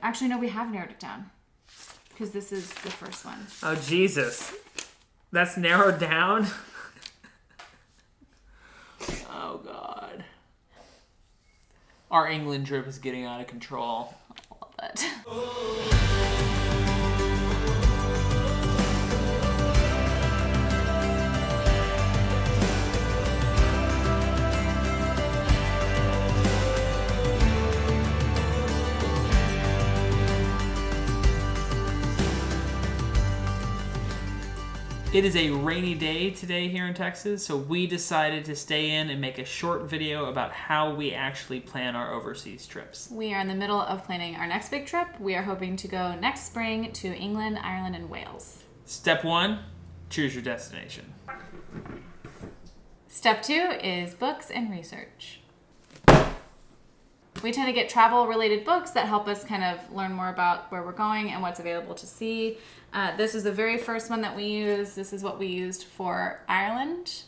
Actually, no, we have narrowed it down. Because this is the first one. Oh, Jesus. That's narrowed down? Oh, God. Our England trip is getting out of control. I love it. It is a rainy day today here in Texas, so we decided to stay in and make a short video about how we actually plan our overseas trips. We are in the middle of planning our next big trip. We are hoping to go next spring to England, Ireland, and Wales. Step 1, choose your destination. Step 2 is books and research. We tend to get travel-related books that help us kind of learn more about where we're going and what's available to see. This is the very first one that we use. This is what we used for Ireland.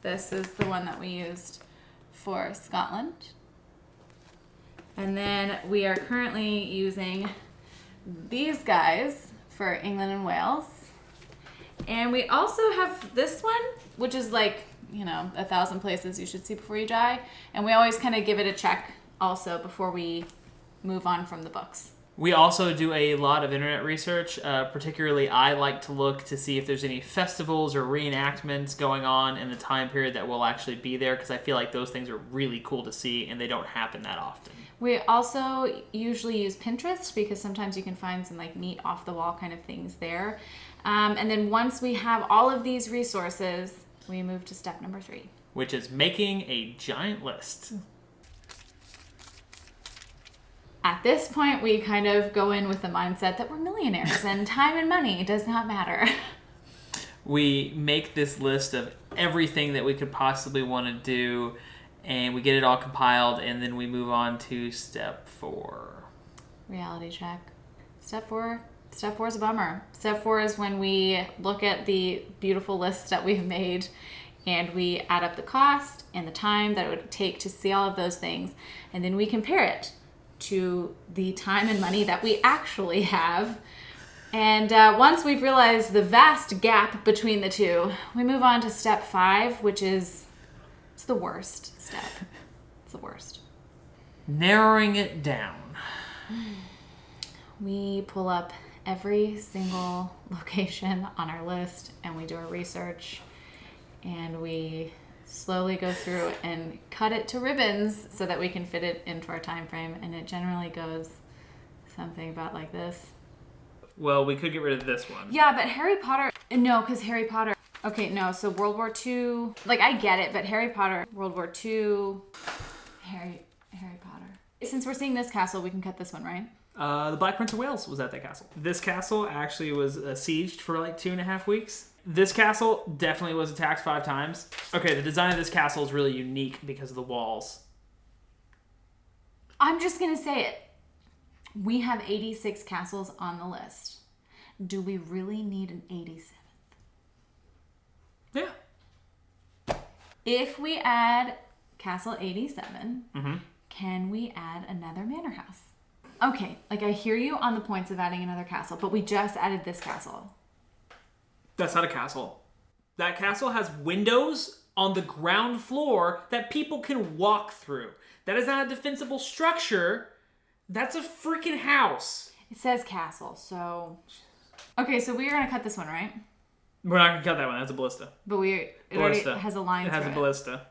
This is the one that we used for Scotland. And then we are currently using these guys for England and Wales. And we also have this one, which is like, 1,000 places you should see before you die. And we always kind of give it a check also before we move on from the books. We also do a lot of internet research. Particularly, I like to look to see if there's any festivals or reenactments going on in the time period that we'll actually be there, because I feel like those things are really cool to see and they don't happen that often. We also usually use Pinterest because sometimes you can find some like neat off-the-wall kind of things there. And then once we have all of these resources, we move to step number 3. Which is making a giant list. At this point, we kind of go in with the mindset that we're millionaires and time and money does not matter. We make this list of everything that we could possibly want to do, and we get it all compiled, and then we move on to step 4. Reality check. Step 4 is a bummer. Step 4 is when we look at the beautiful list that we've made and we add up the cost and the time that it would take to see all of those things, and then we compare it to the time and money that we actually have. And once we've realized the vast gap between the two, we move on to step 5, which is it's the worst step. It's the worst. Narrowing it down. We pull up every single location on our list and we do our research and we slowly go through and cut it to ribbons so that we can fit it into our time frame, and it generally goes something about like this. Well, we could get rid of this one. Yeah, but Harry Potter, no, because Harry Potter, okay, no, so World War II, like I get it, but Harry Potter, World War II, Harry Potter. Since we're seeing this castle, we can cut this one, right? The Black Prince of Wales was at that castle. This castle actually was sieged for like 2.5 weeks. This castle definitely was attacked 5 times. Okay, the design of this castle is really unique because of the walls. I'm just going to say it. We have 86 castles on the list. Do we really need an 87th? Yeah. If we add Castle 87, can we add another manor house? Okay, like I hear you on the points of adding another castle, but we just added this castle. That's not a castle. That castle has windows on the ground floor that people can walk through. That is not a defensible structure. That's a freaking house. It says castle, so... Okay, so we are going to cut this one, right? We're not going to cut that one. That's a ballista. But it already has a line through it. It has a ballista.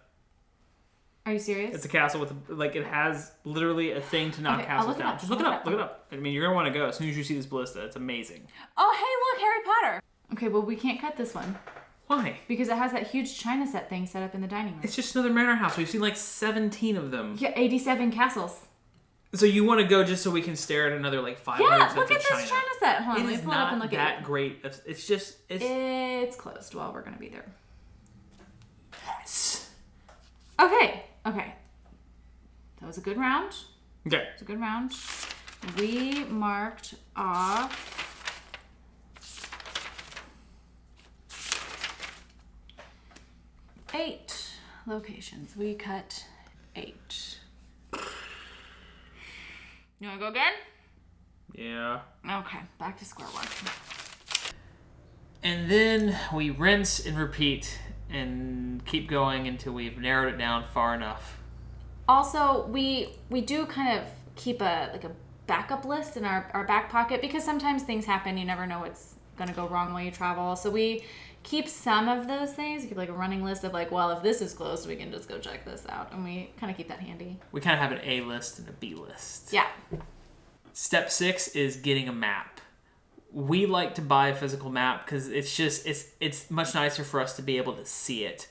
Are you serious? It's a castle with, it has literally a thing to knock castles down. Just look it up. Look it up. I mean, you're going to want to go as soon as you see this ballista. It's amazing. Oh, hey, look, Harry Potter. Okay, well, we can't cut this one. Why? Because it has that huge china set thing set up in the dining room. It's just another manor house. We've seen like 17 of them. Yeah, 87 castles. So you want to go just so we can stare at another like 500 sets of china? Yeah, look at this china set. Hold on, it is pull it up and look that at it. Great. It's just... It's closed while we're going to be there. Yes. Okay. That was a good round. Okay. It's a good round. We marked off 8 locations. We cut 8. You want to go again? Yeah. Okay, back to square one. And then we rinse and repeat and keep going until we've narrowed it down far enough. Also, we do kind of keep a backup list in our back pocket because sometimes things happen. You never know what's going to go wrong while you travel. So we keep some of those things. We keep like a running list of like, well, if this is closed, we can just go check this out. And we kind of keep that handy. We kind of have an A list and a B list. Yeah. Step 6 is getting a map. We like to buy a physical map because it's much nicer for us to be able to see it.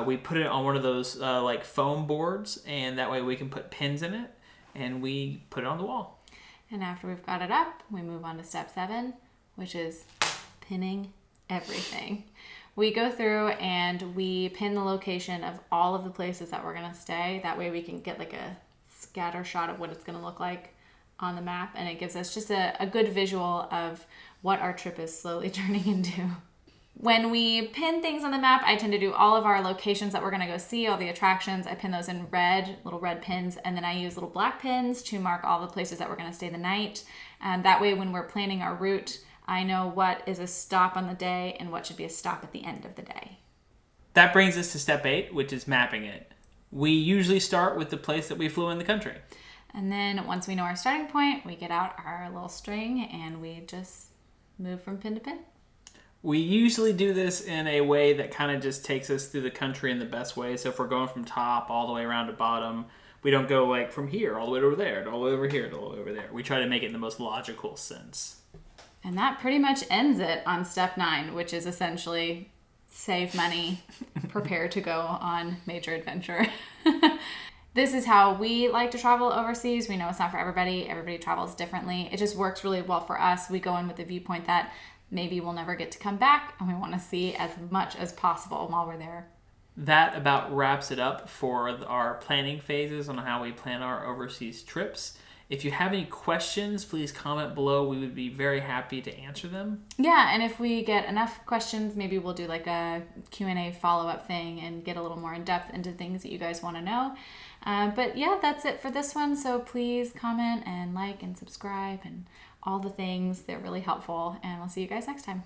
We put it on one of those like foam boards, and that way we can put pins in it, and we put it on the wall. And after we've got it up, we move on to step 7, which is pinning everything. We go through and we pin the location of all of the places that we're going to stay. That way we can get like a scatter shot of what it's going to look like on the map, and it gives us just a good visual of what our trip is slowly turning into. When we pin things on the map, I tend to do all of our locations that we're going to go see, all the attractions. I pin those in red, little red pins, and then I use little black pins to mark all the places that we're going to stay the night. And that way when we're planning our route, I know what is a stop on the day and what should be a stop at the end of the day. That brings us to step 8, which is mapping it. We usually start with the place that we flew in the country. And then once we know our starting point, we get out our little string and we just move from pin to pin. We usually do this in a way that kind of just takes us through the country in the best way. So if we're going from top all the way around to bottom, we don't go like from here all the way over there, all the way over here, all the way over there. We try to make it in the most logical sense. And that pretty much ends it on step 9, which is essentially save money, prepare to go on major adventure. This is how we like to travel overseas. We know it's not for everybody. Everybody travels differently. It just works really well for us. We go in with the viewpoint that maybe we'll never get to come back, and we want to see as much as possible while we're there. That about wraps it up for our planning phases on how we plan our overseas trips. If you have any questions, please comment below. We would be very happy to answer them. Yeah, and if we get enough questions, maybe we'll do like a Q&A follow-up thing and get a little more in-depth into things that you guys want to know. But yeah, that's it for this one. So please comment and like and subscribe and all the things. They're really helpful. And we'll see you guys next time.